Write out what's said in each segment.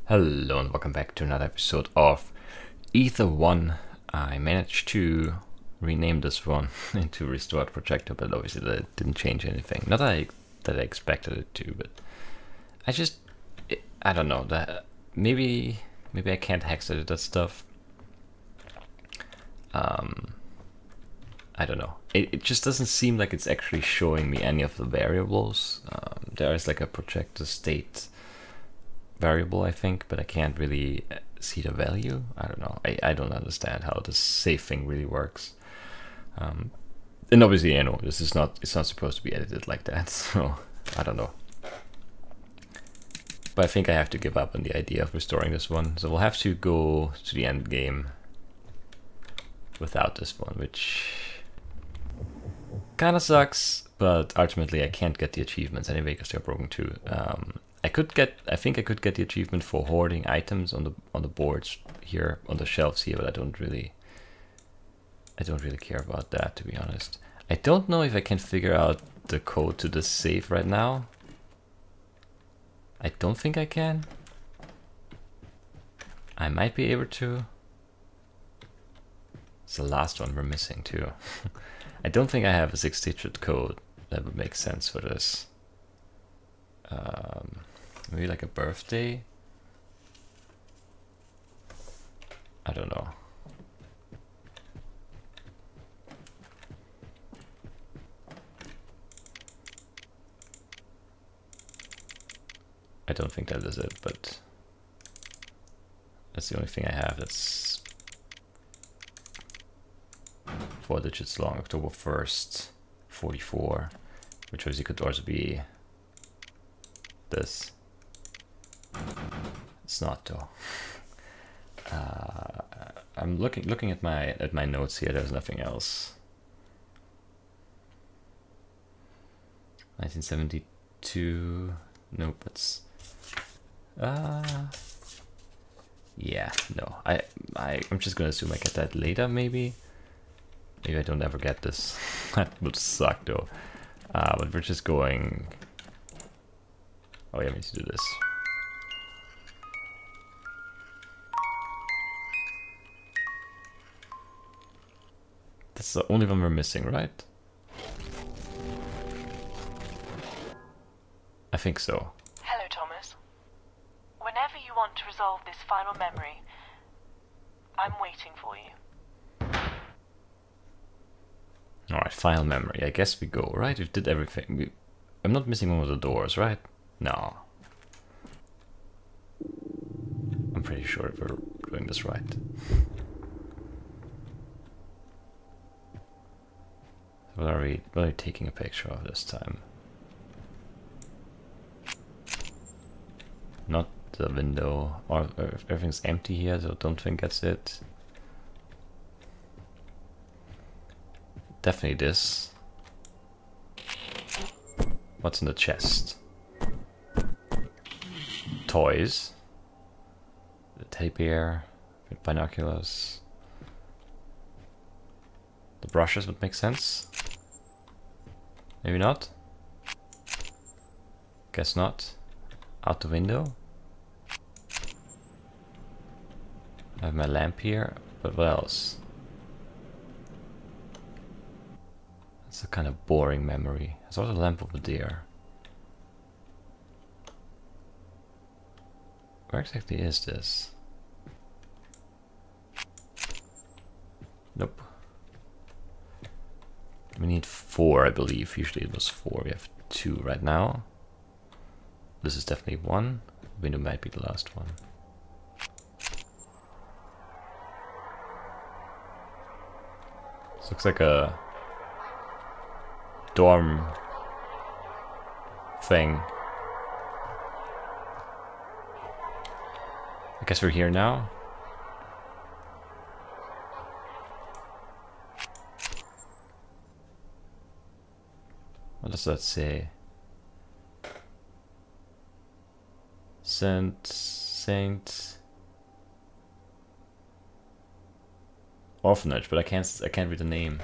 Hello and welcome back to another episode of Ether 1. I managed to rename this one into Restored Projector, but obviously that didn't change anything. Not that I expected it to, but I don't know, that maybe I can't hex edit that stuff. I don't know. It just doesn't seem like it's actually showing me any of the variables. There is like a projector state variable, I think, but I can't really see the value. I don't know. I don't understand how this save thing really works. And obviously, you know, it's not supposed to be edited like that, so I don't know. But I think I have to give up on the idea of restoring this one, so we'll have to go to the end game without this one, which kind of sucks, but ultimately I can't get the achievements anyway because they're broken too. I think I could get the achievement for hoarding items on the boards here, on the shelves here, but I don't really care about that, to be honest. I don't know if I can figure out the code to this save right now. I don't think I can. I might be able to. It's the last one we're missing too. I don't think I have a 6-digit code that would make sense for this. Maybe like a birthday? I don't know. I don't think that is it, but that's the only thing I have that's 4 digits long. October 1st, 44, which obviously could also be this. It's not though. I'm looking at my notes here. There's nothing else. 1972. Nope. It's yeah. No. I'm just gonna assume I get that later. Maybe I don't ever get this. That would suck though. But we're just going. Oh yeah, we need to do this. That's the only one we're missing, right? I think so. Hello, Thomas. Whenever you want to resolve this final memory, I'm waiting for you. Alright, final memory. I guess we go, right? We did everything. I'm not missing one of the doors, right? No. I'm pretty sure we're doing this right. What are we taking a picture of this time? Not the window, or everything's empty here, so I don't think that's it. Definitely this. What's in the chest? Toys. The teddy bear with binoculars. The brushes would make sense. Maybe not. Guess not. Out the window. I have my lamp here, but what else? It's a kind of boring memory. There's also a lamp over there. Where exactly is this? Nope. We need 4, I believe. Usually it was 4. We have 2 right now. This is definitely 1. Window might be the last one. This looks like a dorm thing. I guess we're here now. What does that say? Saint Orphanage, but I can't read the name.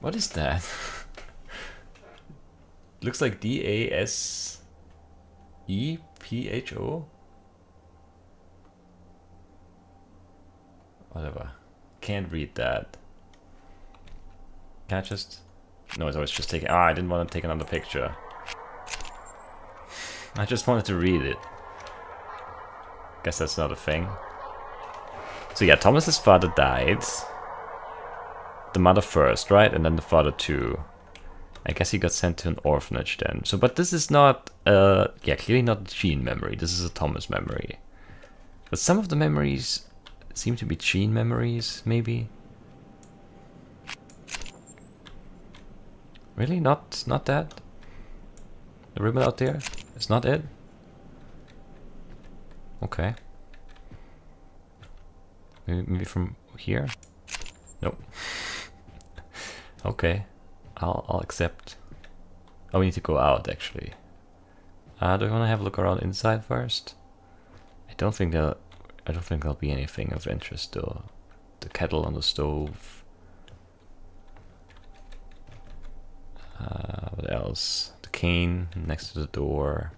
What is that? Looks like DAS E-P-H-O? Whatever. Can't read that. Can I just... No, I was just taking... Ah, I didn't want to take another picture. I just wanted to read it. Guess that's not a thing. So yeah, Thomas's father died. The mother first, right? And then the father too. I guess he got sent to an orphanage then. So, but this is not... yeah, clearly not a Jean memory. This is a Thomas memory. But some of the memories seem to be Jean memories, maybe? Really? Not that? The ribbon out there? It's not it? Okay. Maybe from here? Nope. Okay. I'll accept. Oh, we need to go out actually. Do I want to have a look around inside first? I don't think there'll be anything of interest though. The kettle on the stove. What else? The cane next to the door.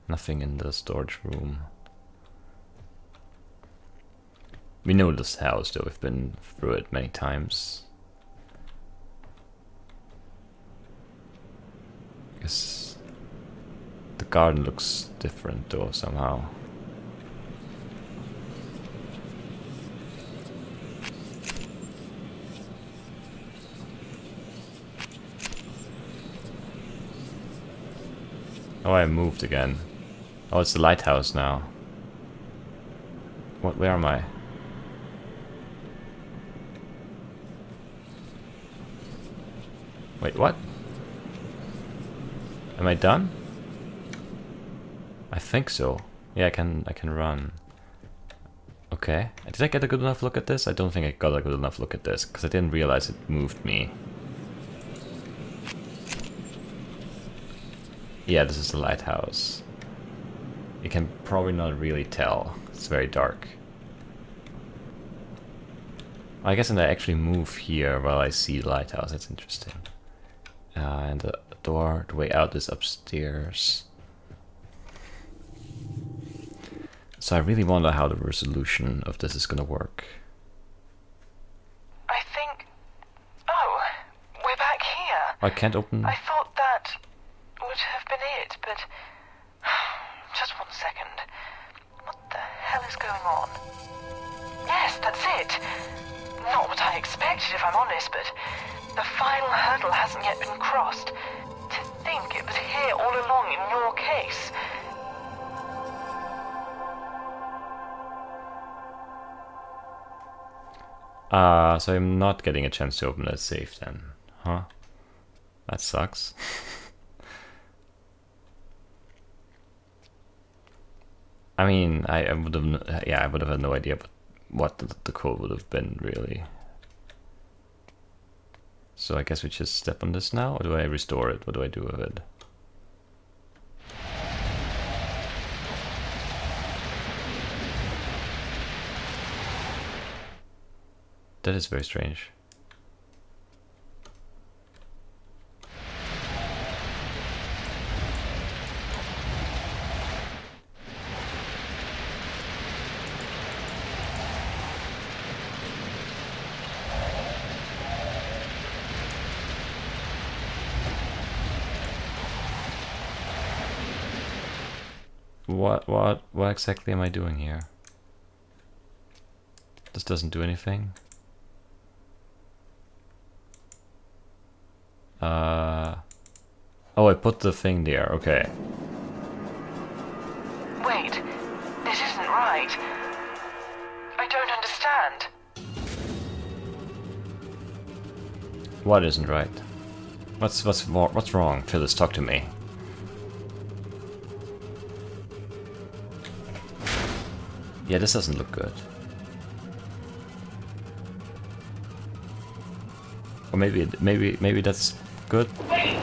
Nothing in the storage room. We know this house though, we've been through it many times. Guess the garden looks different though somehow. Oh, I moved again. Oh, it's the lighthouse now. What? Where am I? Wait, what? Am I done? I think so. Yeah, I can run. Okay. Did I get a good enough look at this? I don't think I got a good enough look at this, because I didn't realize it moved me. Yeah, this is the lighthouse. You can probably not really tell. It's very dark. I guess I actually move here while I see the lighthouse. That's interesting. And the door, the way out is upstairs. So I really wonder how the resolution of this is gonna work. I think... Oh, we're back here. I can't open... I thought that would have been it, but... Just 1 second. What the hell is going on? Yes, that's it. Not what I expected, if I'm honest, but the final hurdle hasn't yet been crossed. To think it was here all along in your case. So I'm not getting a chance to open that safe then, huh? That sucks. I mean, I would have, yeah, I would have had no idea what the code would have been really. So I guess we just step on this now, or do I restore it? What do I do with it? That is very strange. What exactly am I doing here? This doesn't do anything. Oh, I put the thing there, okay. Wait, this isn't right. I don't understand. What isn't right? What's wrong? Phyllis, talk to me. Yeah, this doesn't look good. Or maybe that's good. Wait!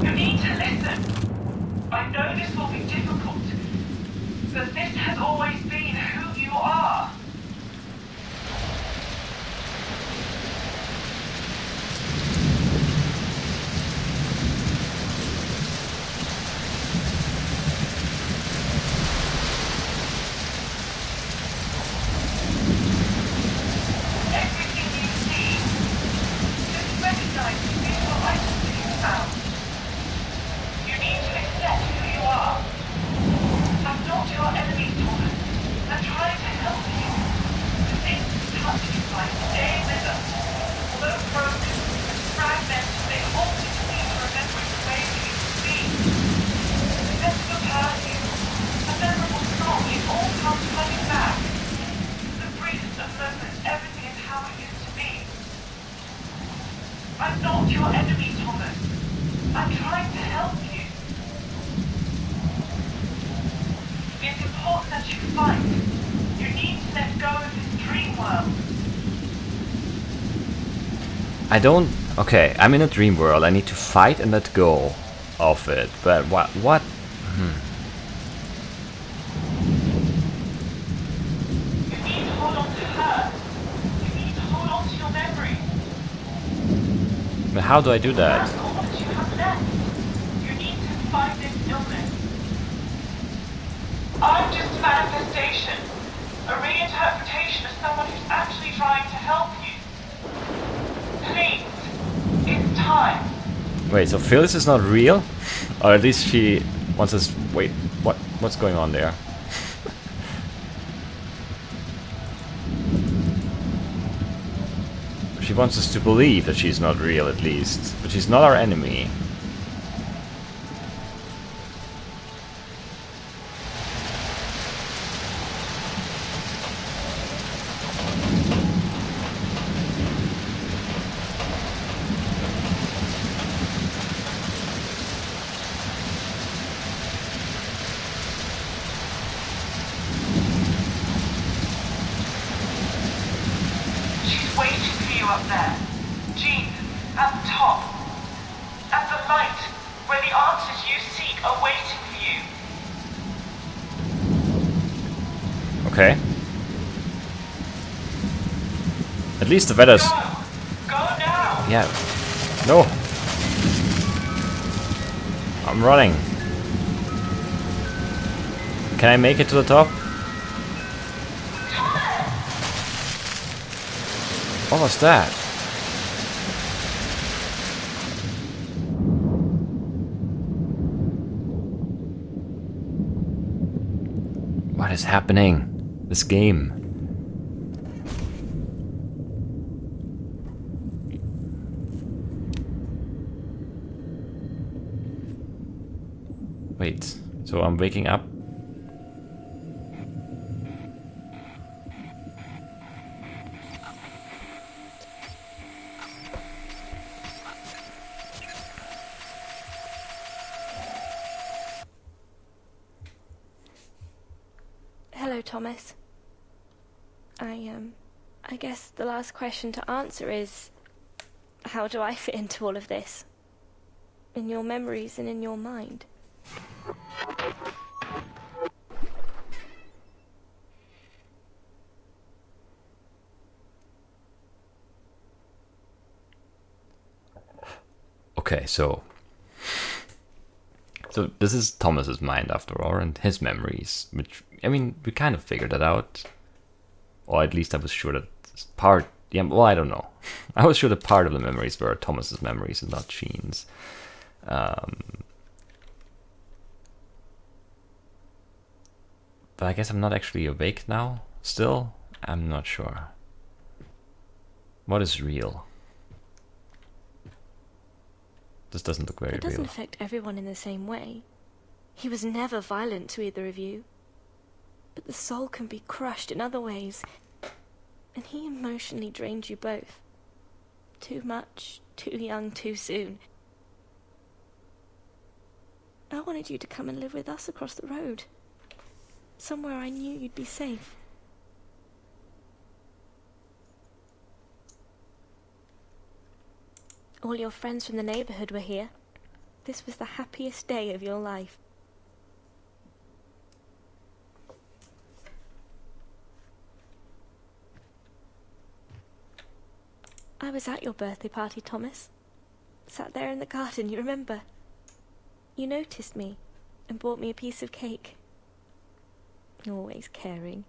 You need to listen! I know this will be difficult, but this has always been who you are. I stay with them. Although frozen and fragmented, they hold me to me to remember the way we used to be. The sense of perfume, a memorable song, it all comes flooding back. The briefest of moments, everything is how it used to be. I'm not your enemy, Thomas. I'm trying to help you. It's important that you fight. You need to let go of this dream world. I don't... Okay, I'm in a dream world. I need to fight and let go of it. But what? You need to hold on to her. You need to hold on to your memory. But how do I do that? That's all that you have left. You need to fight this illness. I'm just a manifestation. A reinterpretation of someone who's actually trying to help you. Please. It's time. Wait, so Phyllis is not real? Or at least she wants us... Wait, what's going on there? She wants us to believe that she's not real, at least. But she's not our enemy. She's waiting for you up there. Jean, at the top. At the light, where the answers you seek are waiting for you. Okay. At least the weather's... Go! Go now! Yeah. No! I'm running. Can I make it to the top? What was that? What is happening? This game. Wait, so I'm waking up? Hello, Thomas. I guess the last question to answer is, how do I fit into all of this? In your memories and in your mind? Okay, so this is Thomas's mind after all, and his memories, which, I mean, we kind of figured that out. Or at least I was sure that part, yeah, well, I don't know. I was sure that part of the memories were Thomas's memories and not Jean's. But I guess I'm not actually awake now, still? I'm not sure. What is real? This doesn't look very real. It doesn't affect everyone in the same way. He was never violent to either of you. But the soul can be crushed in other ways. And he emotionally drained you both. Too much, too young, too soon. I wanted you to come and live with us across the road. Somewhere I knew you'd be safe. All your friends from the neighborhood were here. This was the happiest day of your life. I was at your birthday party, Thomas. Sat there in the garden, you remember? You noticed me and bought me a piece of cake. Always caring.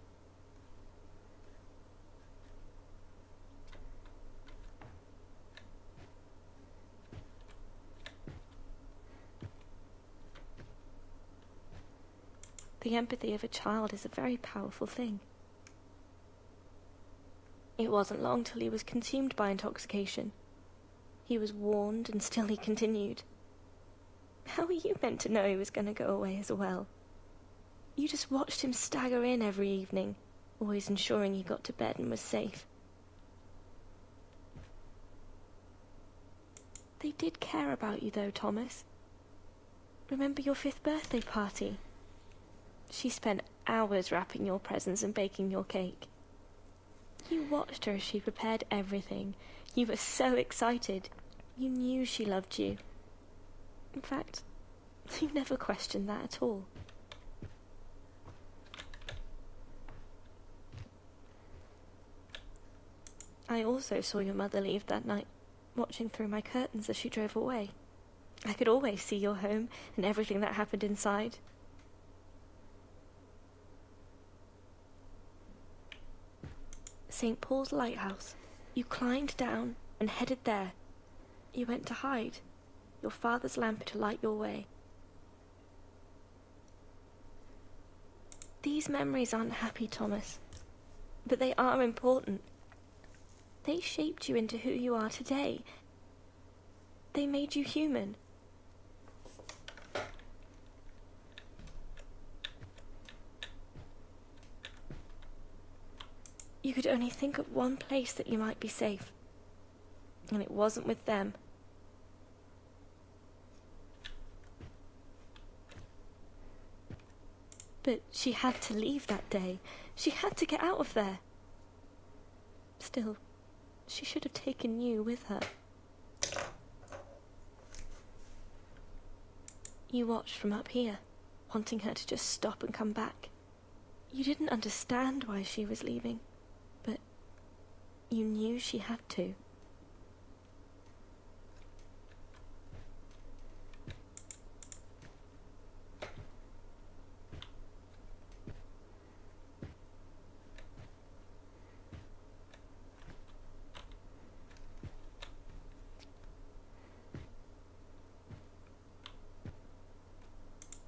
The empathy of a child is a very powerful thing. It wasn't long till he was consumed by intoxication. He was warned, and still he continued. How were you meant to know he was going to go away as well? You just watched him stagger in every evening, always ensuring he got to bed and was safe. They did care about you, though, Thomas. Remember your 5th birthday party? She spent hours wrapping your presents and baking your cake. You watched her as she prepared everything. You were so excited. You knew she loved you. In fact, you never questioned that at all. I also saw your mother leave that night, watching through my curtains as she drove away. I could always see your home and everything that happened inside. St. Paul's Lighthouse. You climbed down and headed there. You went to hide, your father's lamp to light your way. These memories aren't happy, Thomas, but they are important. They shaped you into who you are today. They made you human. You could only think of one place that you might be safe, and it wasn't with them. But she had to leave that day. She had to get out of there. Still, she should have taken you with her. You watched from up here, wanting her to just stop and come back. You didn't understand why she was leaving, but you knew she had to.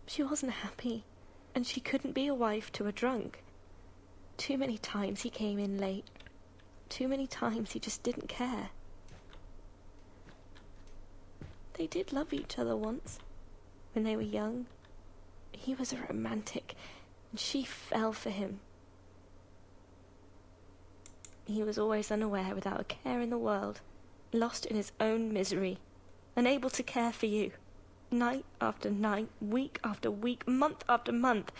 She wasn't happy, and she couldn't be a wife to a drunk. Too many times he came in late. Too many times he just didn't care. They did love each other once, when they were young. He was a romantic, and she fell for him. He was always unaware, without a care in the world, lost in his own misery, unable to care for you. Night after night, week after week, month after month.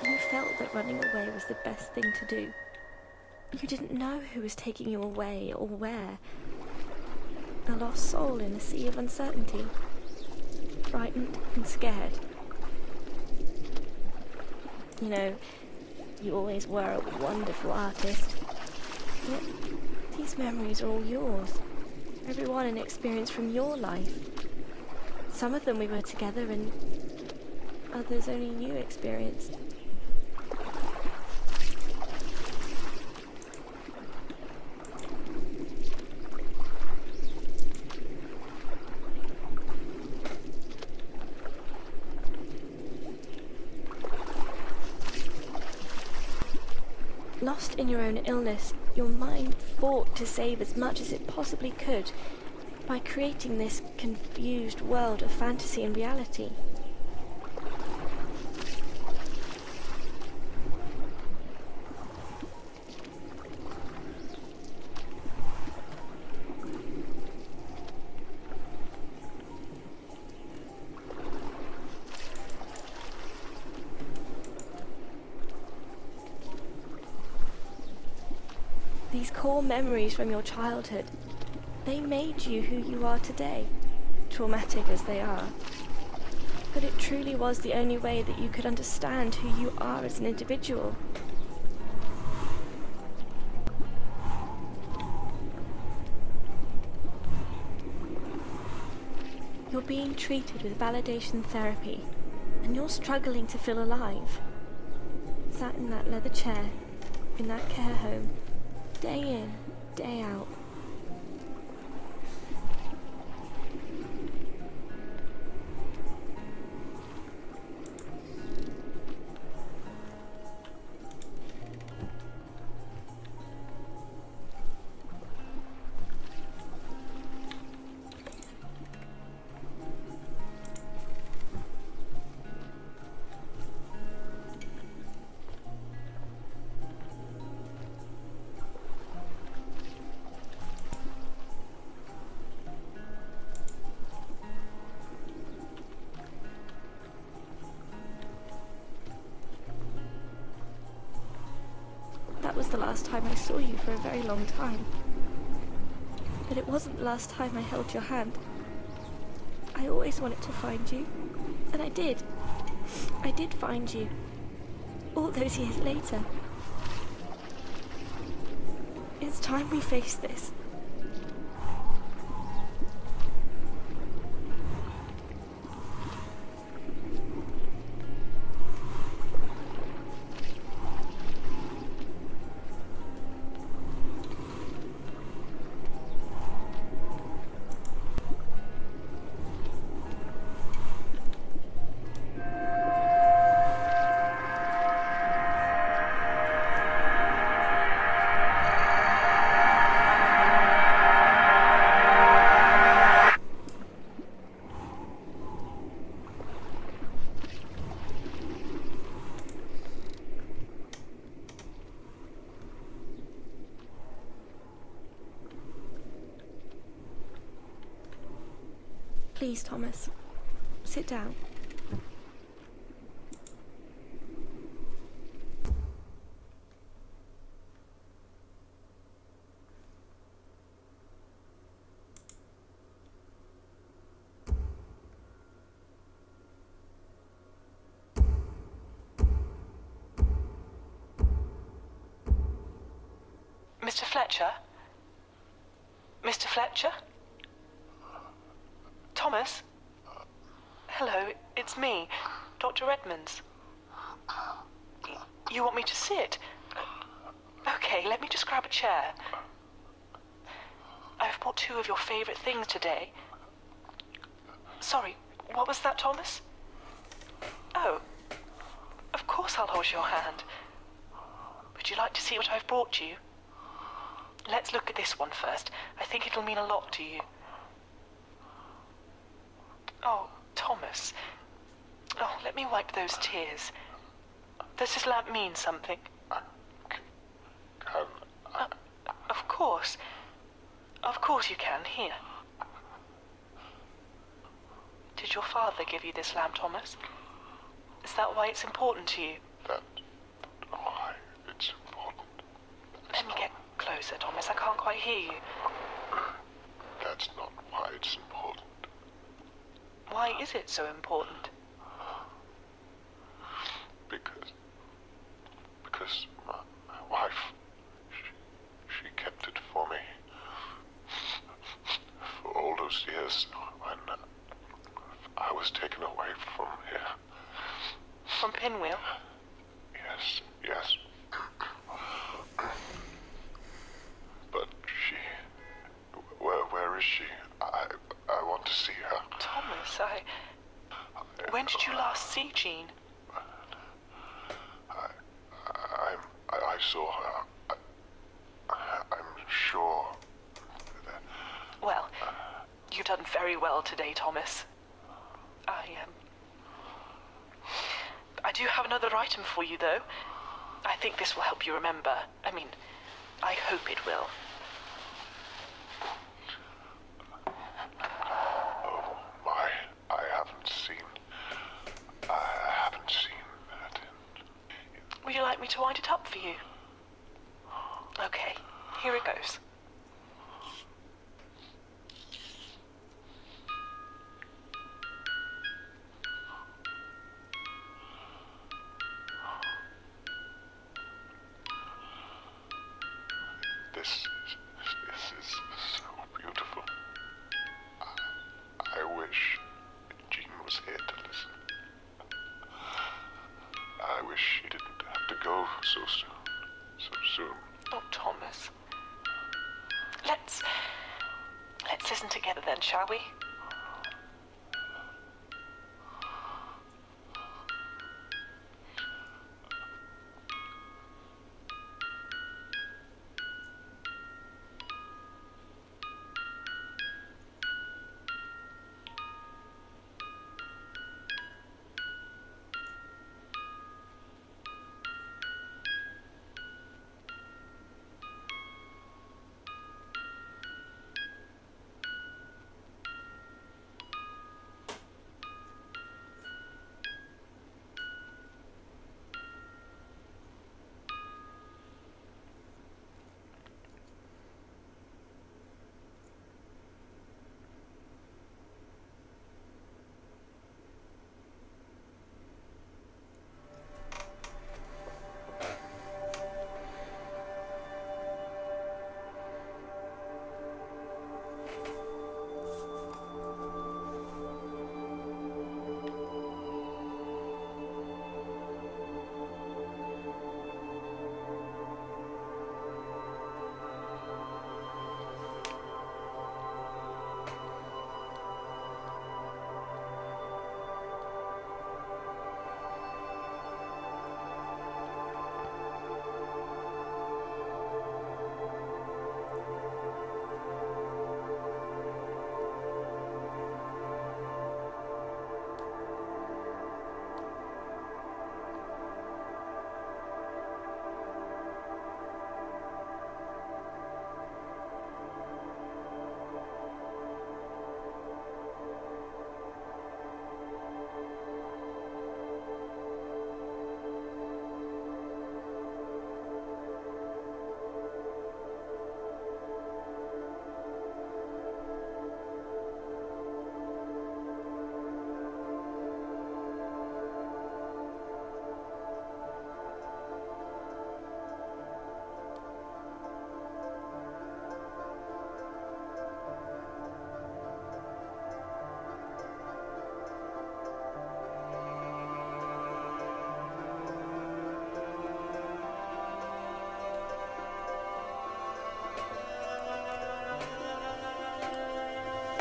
You felt that running away was the best thing to do. You didn't know who was taking you away or where. A lost soul in a sea of uncertainty. Frightened and scared. You know, you always were a wonderful artist. Yet, these memories are all yours. Every one an experience from your life. Some of them we were together and others only you experienced. Lost in your own illness, your mind fought to save as much as it possibly could by creating this confused world of fantasy and reality. these core memories from your childhood, they made you who you are today, traumatic as they are. But it truly was the only way that you could understand who you are as an individual. You're being treated with validation therapy, and you're struggling to feel alive. Sat in that leather chair, in that care home, day in, day out. That was the last time I saw you for a very long time. But it wasn't the last time I held your hand. I always wanted to find you, and I did. I did find you, all those years later. It's time we face this. Please, Thomas, sit down. Mr. Fletcher? Mr. Fletcher? Thomas? Hello, it's me, Dr. Edmonds. You want me to sit? Okay, let me just grab a chair. I've bought 2 of your favorite things today. Sorry, what was that, Thomas? Oh, of course I'll hold your hand. Would you like to see what I've brought you? Let's look at this one first. I think it'll mean a lot to you. Oh, Thomas. Oh, let me wipe those tears. Does this lamp mean something? Of course. Of course you can. Here. Did your father give you this lamp, Thomas? Is that why it's important to you? That's why it's important. Let me get closer, Thomas. I can't quite hear you. That's not why it's important. Why is it so important? Because my wife, she kept it for me. For all those years when I was taken away from here. From Pinwheel? Yes. But she... Where is she? I want to see her. Thomas, when did you last see Jean? I saw her. I'm sure that... Well, you've done very well today, Thomas. I do have another item for you, though. I think this will help you remember. I mean, I hope it will. Oh, my. I haven't seen that. Would you like me to wind it up for you? Okay, here it shall we?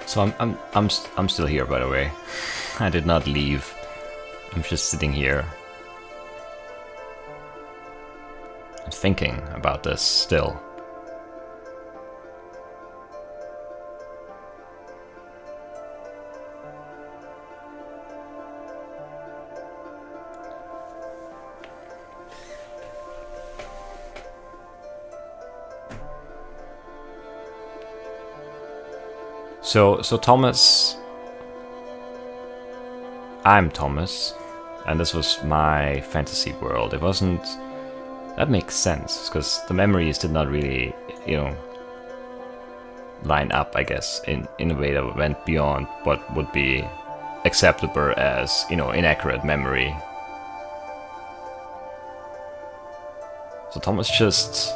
So I'm still here, by the way. I did not leave. I'm just sitting here. I'm thinking about this still. So Thomas, I'm Thomas, and this was my fantasy world. It wasn't, that makes sense, because the memories did not really, you know, line up, I guess, in a way that went beyond what would be acceptable as, you know, inaccurate memory. So Thomas just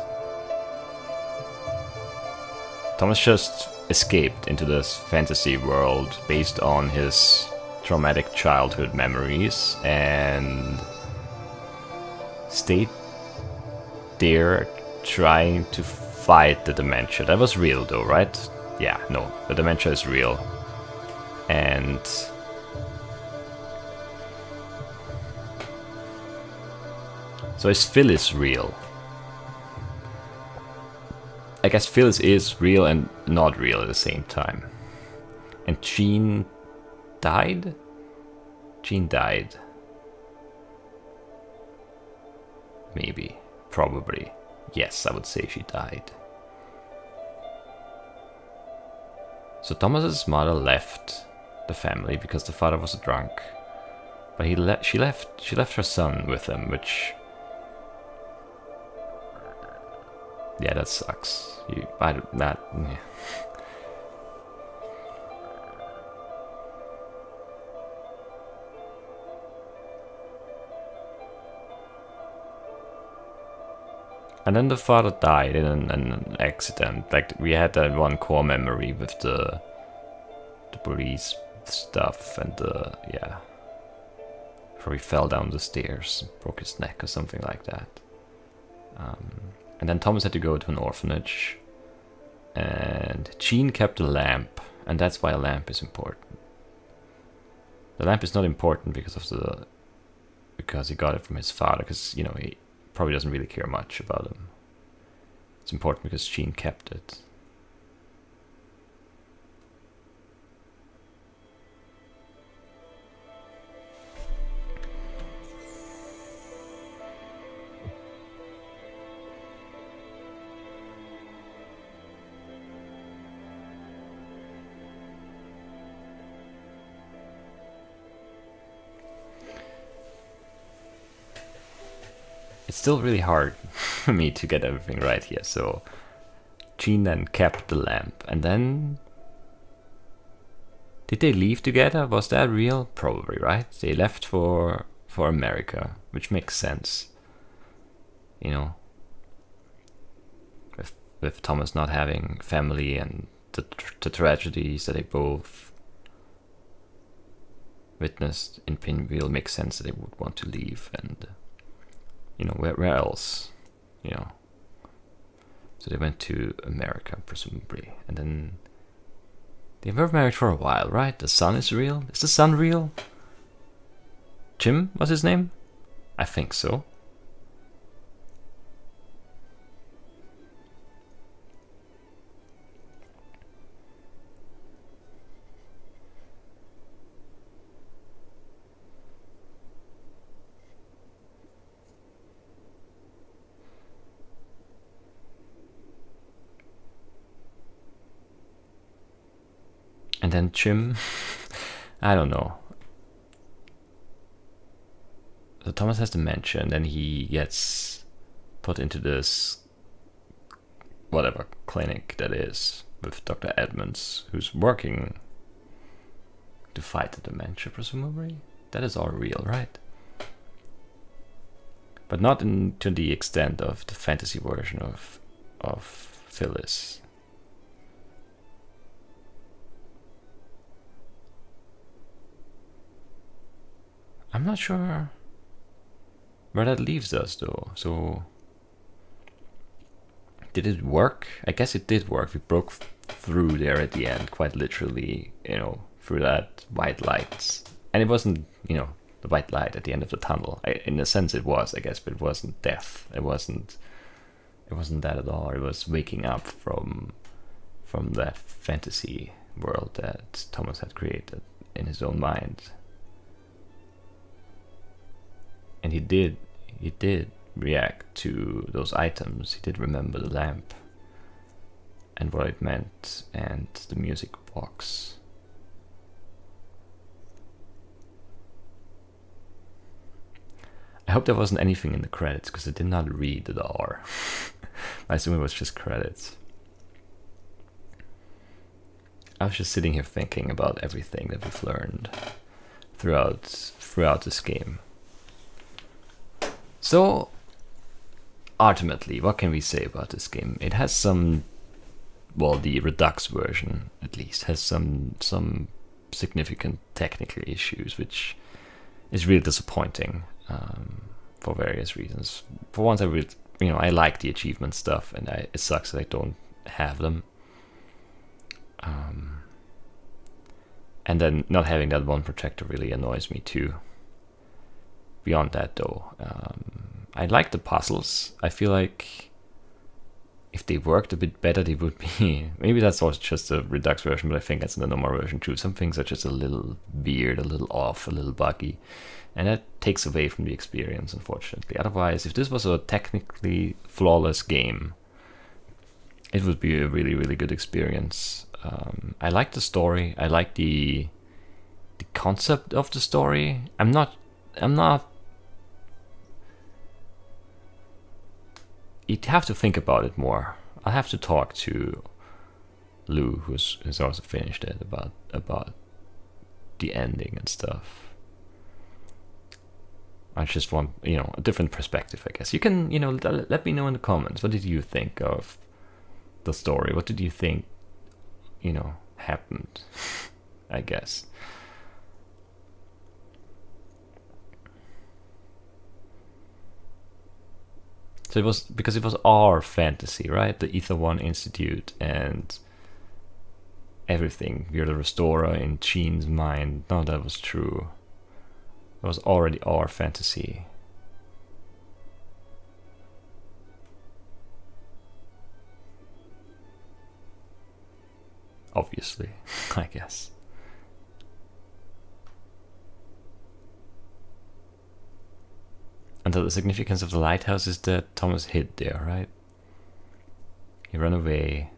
escaped into this fantasy world based on his traumatic childhood memories and stayed there trying to fight the dementia. That was real though, right? Yeah, no, the dementia is real. And so his Phyllis real. I guess Phyllis is real and not real at the same time. And Jean died? Jean died. Maybe. Probably. Yes, I would say she died. So Thomas's mother left the family because the father was a drunk. But she left her son with him, which... yeah, that sucks. Yeah. And then the father died in an accident. Like, we had that one core memory with the police stuff and yeah. Where he fell down the stairs and broke his neck or something like that. And then Thomas had to go to an orphanage. And Jean kept a lamp and that's why a lamp is important. The lamp is not important because he got it from his father, because, you know, he probably doesn't really care much about him. It's important because Jean kept it. It's still really hard for me to get everything right here. So Jean then kept the lamp, and then did they leave together? Was that real? Probably, right? They left for America, which makes sense. You know, with Thomas not having family and the tragedies that they both witnessed in Pinwheel, makes sense that they would want to leave. And you know, where else? You know. So they went to America, presumably. And then they were married for a while, right? The son is real? Is the son real? Jim was his name? I think so. And then Jim, I don't know. So Thomas has dementia, and then he gets put into this whatever clinic that is with Dr. Edmonds, who's working to fight the dementia, presumably. That is all real, right? But not to the extent of the fantasy version of Phyllis. I'm not sure where that leaves us, though. So, did it work? I guess it did work. We broke through there at the end, quite literally, you know, through that white light. And it wasn't, you know, the white light at the end of the tunnel. In a sense it was, I guess, but it wasn't death. It wasn't that at all. It was waking up from that fantasy world that Thomas had created in his own mind. And he did react to those items. He did remember the lamp and what it meant, and the music box. I hope there wasn't anything in the credits, because I did not read the R. I assume it was just credits. I was just sitting here thinking about everything that we've learned throughout this game. So, ultimately, what can we say about this game? It has some, well, the Redux version, at least, has some significant technical issues, which is really disappointing for various reasons. For once, I like the achievement stuff, and it sucks that I don't have them. And then not having that one protector really annoys me too. Beyond that, though, I like the puzzles. I feel like if they worked a bit better, they would be... Maybe that's also just a Redux version, but I think that's in the normal version too. Some things are just a little weird, a little off, a little buggy. And that takes away from the experience, unfortunately. Otherwise, if this was a technically flawless game, it would be a really, really good experience. I like the story. I like the concept of the story. I'm not. You'd have to think about it more. I'll have to talk to Lou, who's also finished it, about the ending and stuff. I just want, a different perspective, I guess. You can, let me know in the comments. What did you think of the story? What did you think, happened? I guess. So it was our fantasy, right? The Ether One Institute, and everything. You're the restorer in Jean's mind. No, that was true. It was already our fantasy. Obviously, I guess. And the significance of the lighthouse is that Thomas hid there, right? He ran away,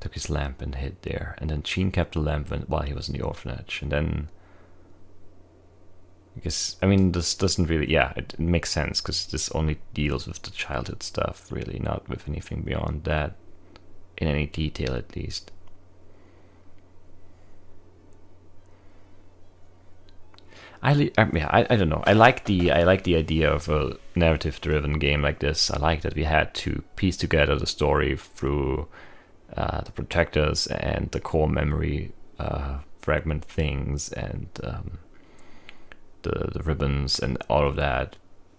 took his lamp and hid there, and then Jean kept the lamp while he was in the orphanage, and then I guess, I mean, this doesn't really, yeah, it makes sense, because this only deals with the childhood stuff, really, not with anything beyond that, in any detail at least. I don't know. I like the idea of a narrative-driven game like this. I like that we had to piece together the story through the protectors and the core memory fragment things and the ribbons and all of that,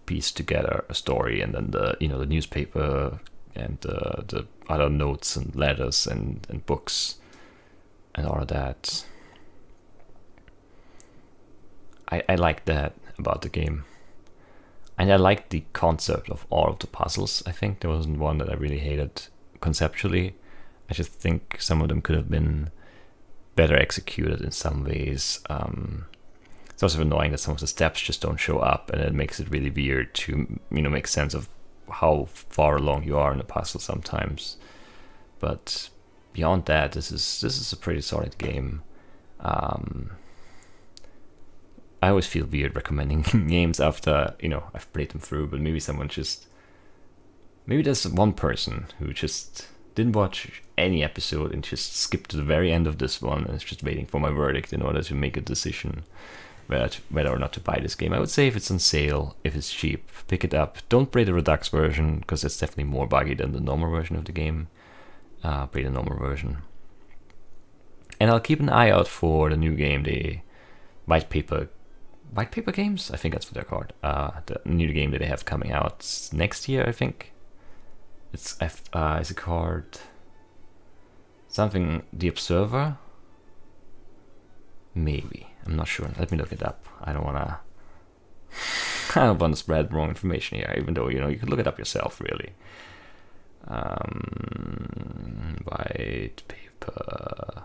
piece together a story, and then the the newspaper and the other notes and letters and books and all of that. I like that about the game. And I like the concept of all of the puzzles. I think there wasn't one that I really hated conceptually. I just think some of them could have been better executed in some ways. It's also annoying that some of the steps just don't show up, and it makes it really weird to make sense of how far along you are in a puzzle sometimes. But beyond that, this is a pretty solid game. I always feel weird recommending games after, I've played them through, but maybe maybe there's one person who just didn't watch any episode and just skipped to the very end of this one and is just waiting for my verdict in order to make a decision whether or not to buy this game. I would say if it's on sale, if it's cheap, pick it up. Don't play the Redux version, because it's definitely more buggy than the normal version of the game. Play the normal version. And I'll keep an eye out for the new game, the White Paper Games? I think that's what they're called. The new game that they have coming out next year, I think. Is it called something? The Observer? Maybe. I'm not sure. Let me look it up. I don't want to spread wrong information here, even though, you can look it up yourself, really. White Paper.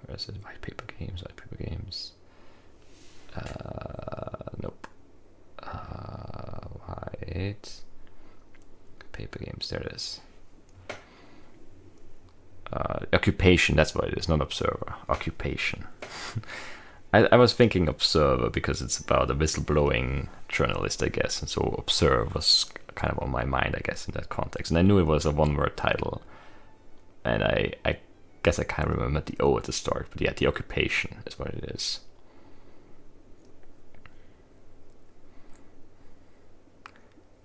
Where is it? White Paper Games. Nope. White Paper Games, there it is. Occupation, that's what it is, not Observer. Occupation. I was thinking Observer because it's about a whistleblowing journalist, I guess, and so Observe was kind of on my mind, I guess, in that context. And I knew it was a one-word title, and I guess I can't remember the O at the start, but yeah, the Occupation is what it is.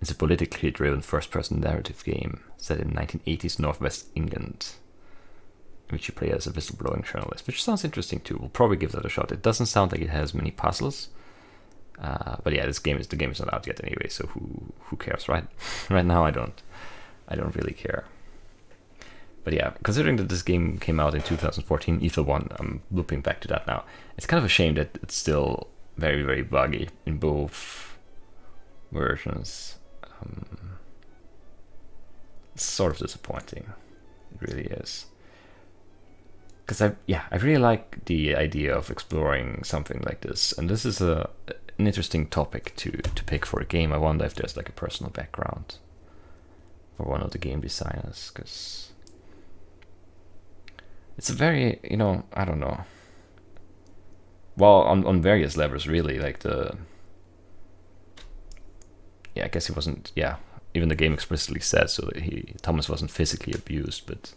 It's a politically driven first-person narrative game set in 1980s Northwest England, in which you play as a whistleblowing journalist, which sounds interesting too. We'll probably give that a shot. It doesn't sound like it has many puzzles, but yeah, the game is not out yet anyway. So who cares, right? Right now, I don't really care. But yeah, considering that this game came out in 2014, Ether 1, I'm looping back to that now. It's kind of a shame that it's still very, very buggy in both versions. It's sort of disappointing. It really is. Because I really like the idea of exploring something like this, and this is an interesting topic to pick for a game. I wonder if there's like a personal background for one of the game designers, because it's a very, I don't know. Well, on various levels, really, like I guess he wasn't, even the game explicitly said so that Thomas wasn't physically abused, but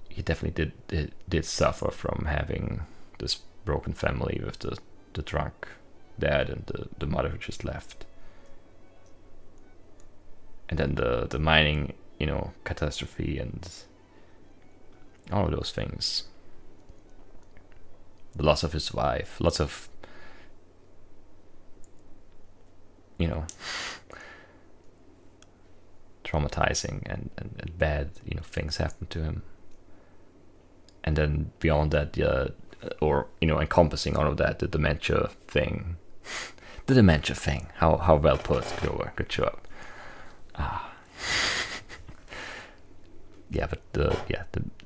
he definitely did suffer from having this broken family with the drunk dad and the mother who just left. And then the mining, catastrophe and all of those things. The loss of his wife, lots of, traumatizing and bad, you know, things happen to him. And then beyond that, or, you know, encompassing all of that, the dementia thing. The dementia thing. How well put, good job. Yeah, but the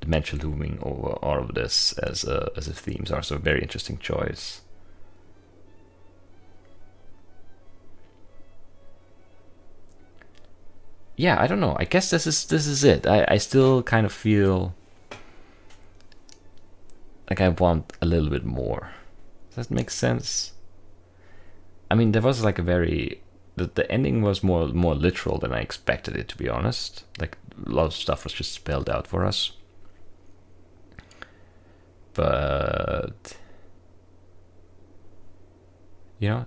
dementia looming over all of this as a theme is also a very interesting choice. Yeah, I don't know. I guess this is it. I still kind of feel like I want a little bit more. Does that make sense? I mean, there was like a very the ending was more literal than I expected it, to be honest. Like a lot of stuff was just spelled out for us. But you know,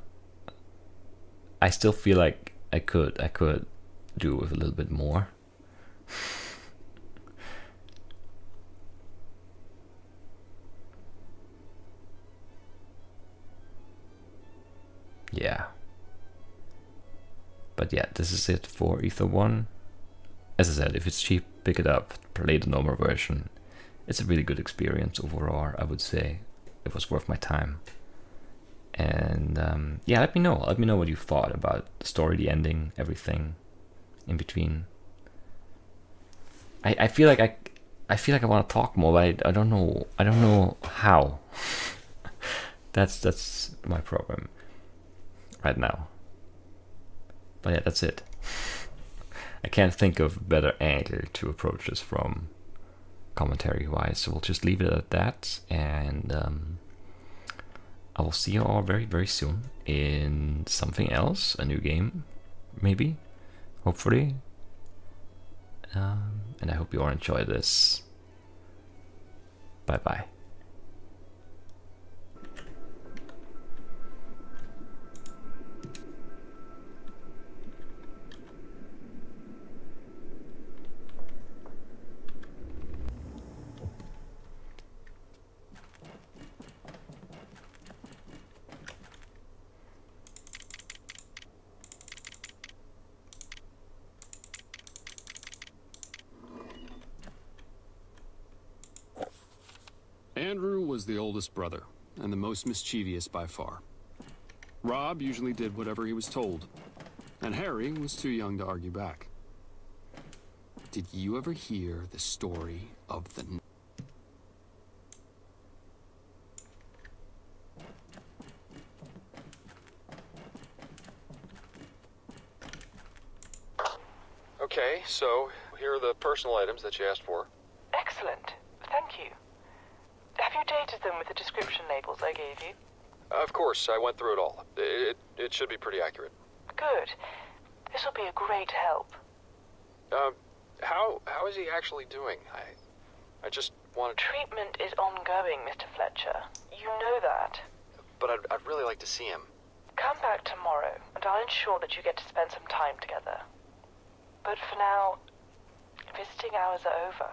I still feel like I could do with a little bit more. Yeah. But yeah, this is it for Ether 1. As I said, if it's cheap, pick it up, play the normal version. It's a really good experience overall, I would say. It was worth my time. And yeah, let me know what you thought about the story, the ending, everything in between. I feel like I want to talk more, but I don't know how. That's my problem right now. But yeah, that's it. I can't think of a better angle to approach this from, commentary wise, so we'll just leave it at that, and I will see you all very, very soon in something else, a new game, maybe, hopefully. And I hope you all enjoy this. Bye bye. Andrew was the oldest brother, and the most mischievous by far. Rob usually did whatever he was told, and Harry was too young to argue back. Did you ever hear the story of the... Okay, so here are the personal items that you asked for. Excellent. Thank you. Have you dated them with the description labels I gave you? Of course, I went through it all. It should be pretty accurate. Good. This will be a great help. How is he actually doing? I just wanted... Treatment is ongoing, Mr. Fletcher. You know that. But I'd really like to see him. Come back tomorrow, and I'll ensure that you get to spend some time together. But for now, visiting hours are over.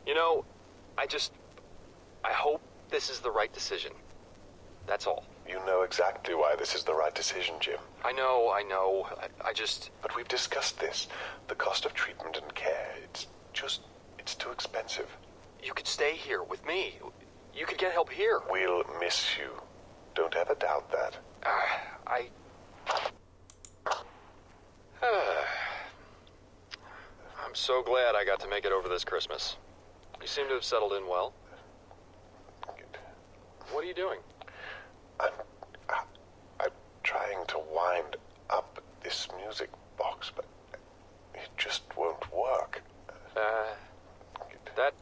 You know, I hope this is the right decision. That's all. You know exactly why this is the right decision, Jim. I know. I just... But we've discussed this. The cost of treatment and care, it's too expensive. You could stay here with me. You could get help here. We'll miss you. Don't ever doubt that. I'm so glad I got to make it over this Christmas. You seem to have settled in well. What are you doing? I'm trying to wind up this music box, but it just won't work. That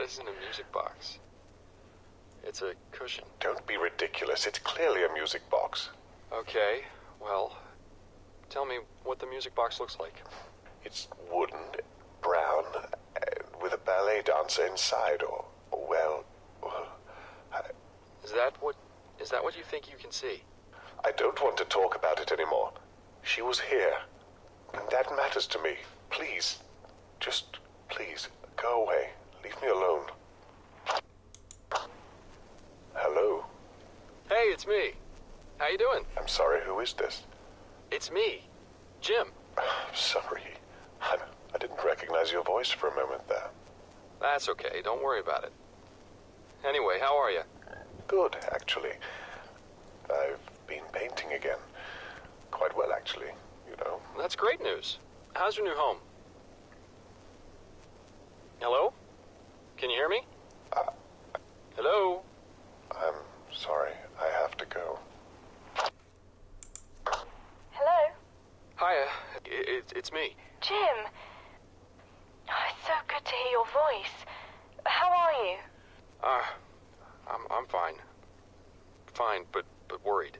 isn't a music box. It's a cushion. Don't be ridiculous. It's clearly a music box. Okay, well, tell me what the music box looks like. It's wooden, brown, with a ballet dancer inside, or well... Is that what you think you can see? I don't want to talk about it anymore. She was here, and that matters to me. Please, just please, go away. Leave me alone. Hello? Hey, it's me. How you doing? I'm sorry, who is this? It's me, Jim. Sorry. I didn't recognize your voice for a moment there. That's okay, don't worry about it. Anyway, how are you? Good, actually. I've been painting again. Quite well, actually, you know. That's great news. How's your new home? Hello? Can you hear me? Hello? I'm sorry. I have to go. Hello? Hiya, it's me. Jim. Oh, it's so good to hear your voice. How are you? I'm fine. Fine, but worried.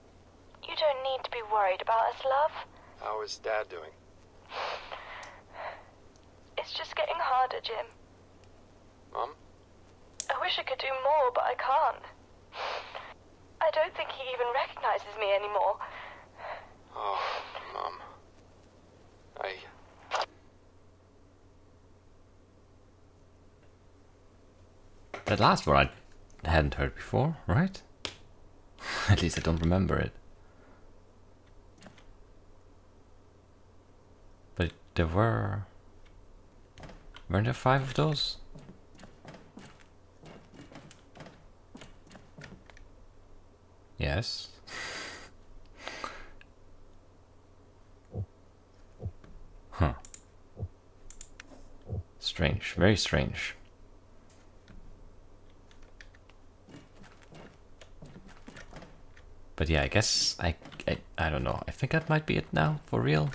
You don't need to be worried about us, love. How is Dad doing? It's just getting harder, Jim. Mom? I wish I could do more, but I can't. I don't think he even recognizes me anymore. Oh, Mom. That last one I hadn't heard before, right? At least I don't remember it. But there weren't there 5 of those? Yes. Huh. Strange, very strange. But yeah, I guess I don't know. I think that might be it now, for real.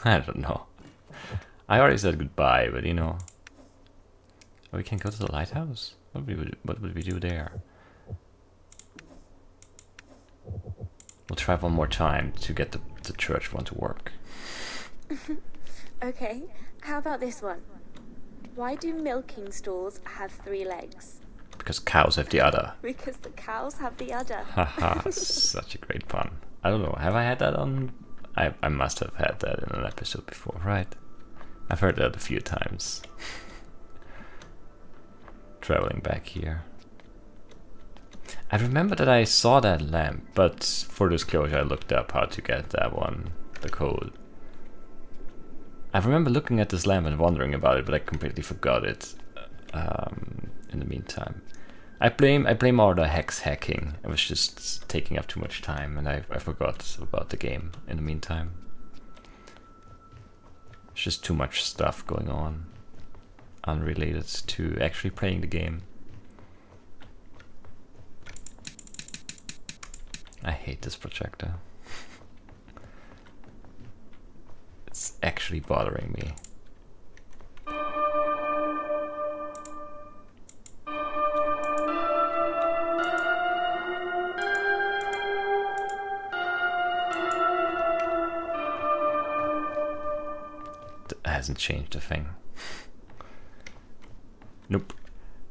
I don't know. I already said goodbye, but you know, we can go to the lighthouse. What would we do there? We'll try one more time to get the church one to work. Okay, how about this one? Why do milking stools have 3 legs? Because cows have the udder. Because the cows have the udder. Haha, such a great pun. I don't know, have I had that on? I must have had that in an episode before, right? I've heard that a few times. Traveling back here. I remember that I saw that lamp, but for disclosure I looked up how to get that one, the code. I remember looking at this lamp and wondering about it, but I completely forgot it in the meantime. I blame all the hex hacking. It was just taking up too much time and I forgot about the game in the meantime. It's just too much stuff going on, unrelated to actually playing the game. I hate this projector. It's actually bothering me. Hasn't changed a thing. Nope.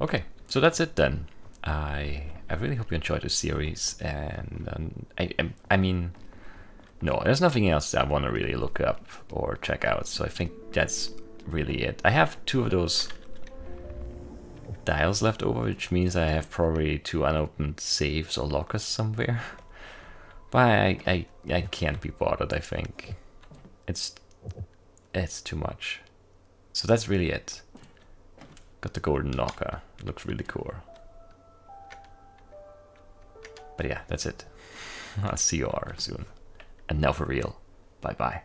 Okay, so that's it then. I really hope you enjoyed the series, and I mean, no, there's nothing else that I want to really look up or check out. So I think that's really it. I have 2 of those dials left over, which means I have probably 2 unopened saves or lockers somewhere. But I can't be bothered. I think it's too much. So that's really it. Got the golden knocker. It looks really cool. But yeah, that's it. I'll see you all soon. And now for real. Bye bye.